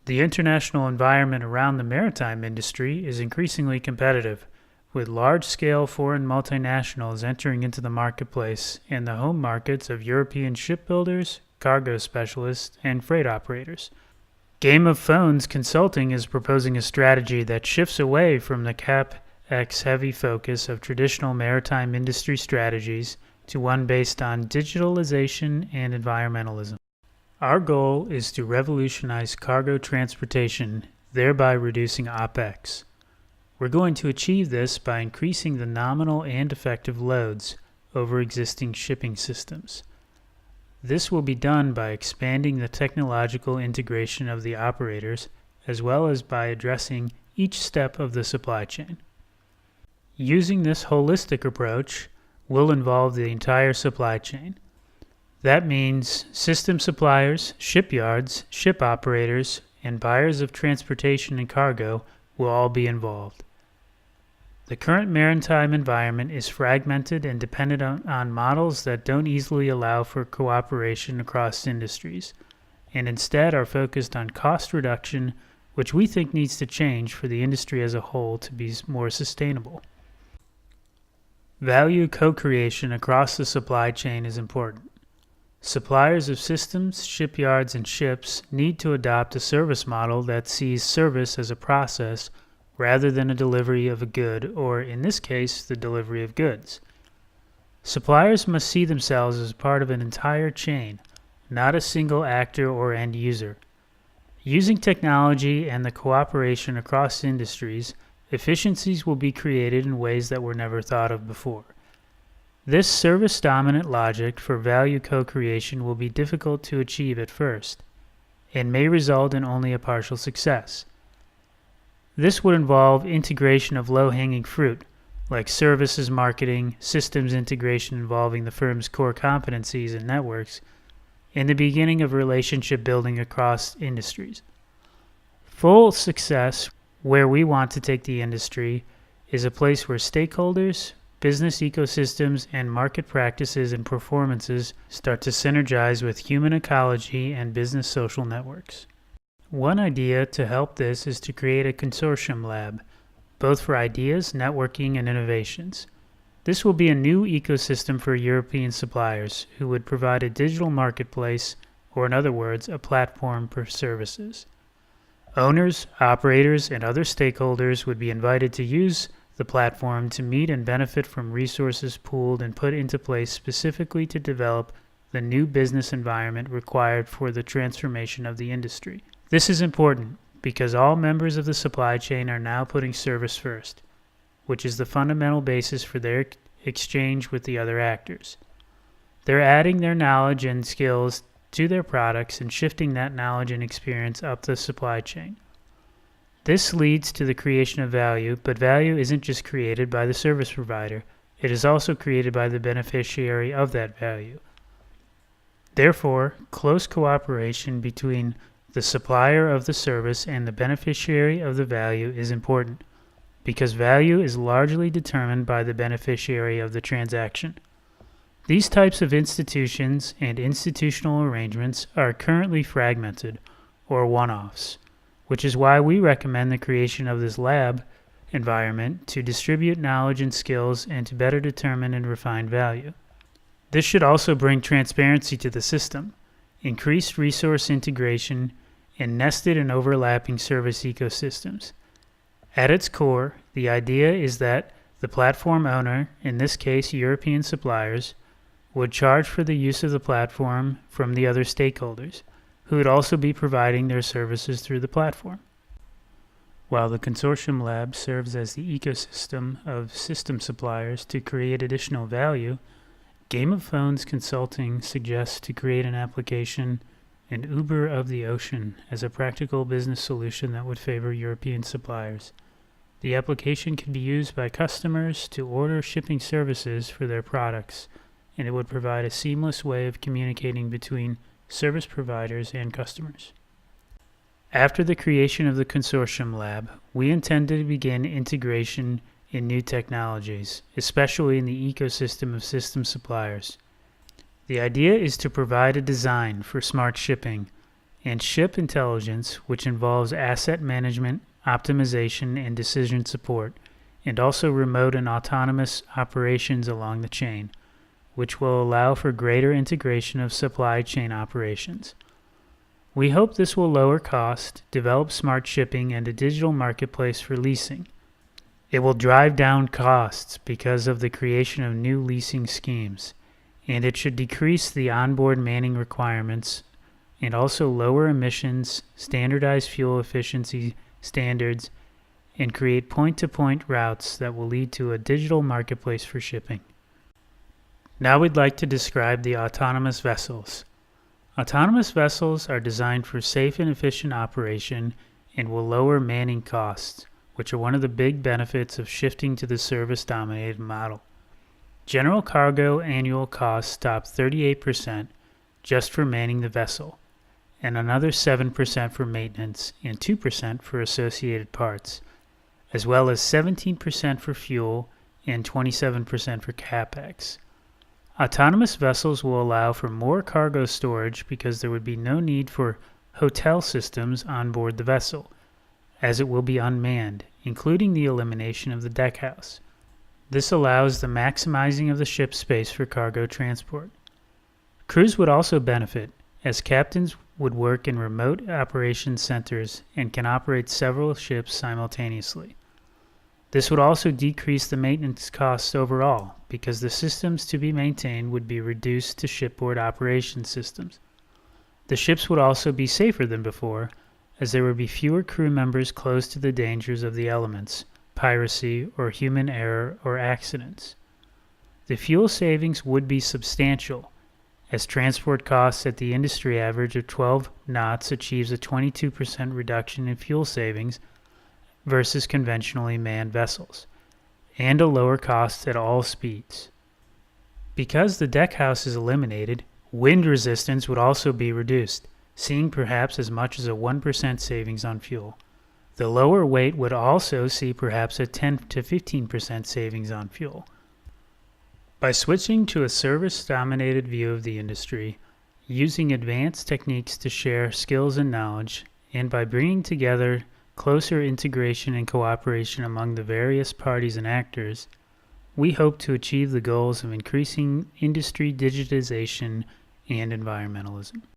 The international environment around the maritime industry is increasingly competitive, with large-scale foreign multinationals entering into the marketplace and the home markets of European shipbuilders, cargo specialists, and freight operators. Game of Phones Consulting is proposing a strategy that shifts away from the CapEx-heavy focus of traditional maritime industry strategies to one based on digitalization and environmentalism. Our goal is to revolutionize cargo transportation, thereby reducing OpEx. We're going to achieve this by increasing the nominal and effective loads over existing shipping systems. This will be done by expanding the technological integration of the operators, as well as by addressing each step of the supply chain. Using this holistic approach will involve the entire supply chain. That means system suppliers, shipyards, ship operators, and buyers of transportation and cargo will all be involved. The current maritime environment is fragmented and dependent on models that don't easily allow for cooperation across industries, and instead are focused on cost reduction, which we think needs to change for the industry as a whole to be more sustainable. Value co-creation across the supply chain is important. Suppliers of systems, shipyards, and ships need to adopt a service model that sees service as a process rather than a delivery of a good, or in this case, the delivery of goods. Suppliers must see themselves as part of an entire chain, not a single actor or end user. Using technology and the cooperation across industries, efficiencies will be created in ways that were never thought of before. This service-dominant logic for value co-creation will be difficult to achieve at first, and may result in only a partial success. This would involve integration of low-hanging fruit, like services marketing, systems integration involving the firm's core competencies and networks, and the beginning of relationship building across industries. Full success, where we want to take the industry, is a place where stakeholders, business ecosystems, and market practices and performances start to synergize with human ecology and business social networks. One idea to help this is to create a consortium lab, both for ideas, networking, and innovations. This will be a new ecosystem for European suppliers who would provide a digital marketplace, or in other words, a platform for services. Owners, operators, and other stakeholders would be invited to use the platform to meet and benefit from resources pooled and put into place specifically to develop the new business environment required for the transformation of the industry. This is important because all members of the supply chain are now putting service first, which is the fundamental basis for their exchange with the other actors. They're adding their knowledge and skills to their products and shifting that knowledge and experience up the supply chain. This leads to the creation of value, but value isn't just created by the service provider, it is also created by the beneficiary of that value. Therefore, close cooperation between the supplier of the service and the beneficiary of the value is important, because value is largely determined by the beneficiary of the transaction. These types of institutions and institutional arrangements are currently fragmented, or one-offs, which is why we recommend the creation of this lab environment to distribute knowledge and skills and to better determine and refine value. This should also bring transparency to the system, increased resource integration, and nested and overlapping service ecosystems. At its core, the idea is that the platform owner, in this case European suppliers, would charge for the use of the platform from the other stakeholders, who would also be providing their services through the platform. While the consortium lab serves as the ecosystem of system suppliers to create additional value, Game of Phones Consulting suggests to create an application, an Uber of the ocean, as a practical business solution that would favor European suppliers. The application can be used by customers to order shipping services for their products, and it would provide a seamless way of communicating between service providers and customers. After the creation of the consortium lab, we intend to begin integration in new technologies, especially in the ecosystem of system suppliers. The idea is to provide a design for smart shipping, and ship intelligence, which involves asset management, optimization, and decision support, and also remote and autonomous operations along the chain, which will allow for greater integration of supply chain operations. We hope this will lower cost, develop smart shipping, and a digital marketplace for leasing. It will drive down costs because of the creation of new leasing schemes, and it should decrease the onboard manning requirements and also lower emissions, standardize fuel efficiency standards, and create point-to-point routes that will lead to a digital marketplace for shipping. Now we'd like to describe the autonomous vessels. Autonomous vessels are designed for safe and efficient operation and will lower manning costs, which are one of the big benefits of shifting to the service-dominated model. General cargo annual costs top 38% just for manning the vessel, and another 7% for maintenance and 2% for associated parts, as well as 17% for fuel and 27% for CapEx. Autonomous vessels will allow for more cargo storage because there would be no need for hotel systems on board the vessel, as it will be unmanned, including the elimination of the deckhouse. This allows the maximizing of the ship's space for cargo transport. Crews would also benefit, as captains would work in remote operations centers and can operate several ships simultaneously. This would also decrease the maintenance costs overall, because the systems to be maintained would be reduced to shipboard operation systems. The ships would also be safer than before, as there would be fewer crew members close to the dangers of the elements, piracy, or human error or accidents. The fuel savings would be substantial, as transport costs at the industry average of 12 knots achieves a 22% reduction in fuel savings versus conventionally manned vessels, and a lower cost at all speeds. Because the deckhouse is eliminated, wind resistance would also be reduced, seeing perhaps as much as a 1% savings on fuel. The lower weight would also see perhaps a 10 to 15% savings on fuel. By switching to a service-dominated view of the industry, using advanced techniques to share skills and knowledge, and by bringing together closer integration and cooperation among the various parties and actors, we hope to achieve the goals of increasing industry digitization and environmentalism.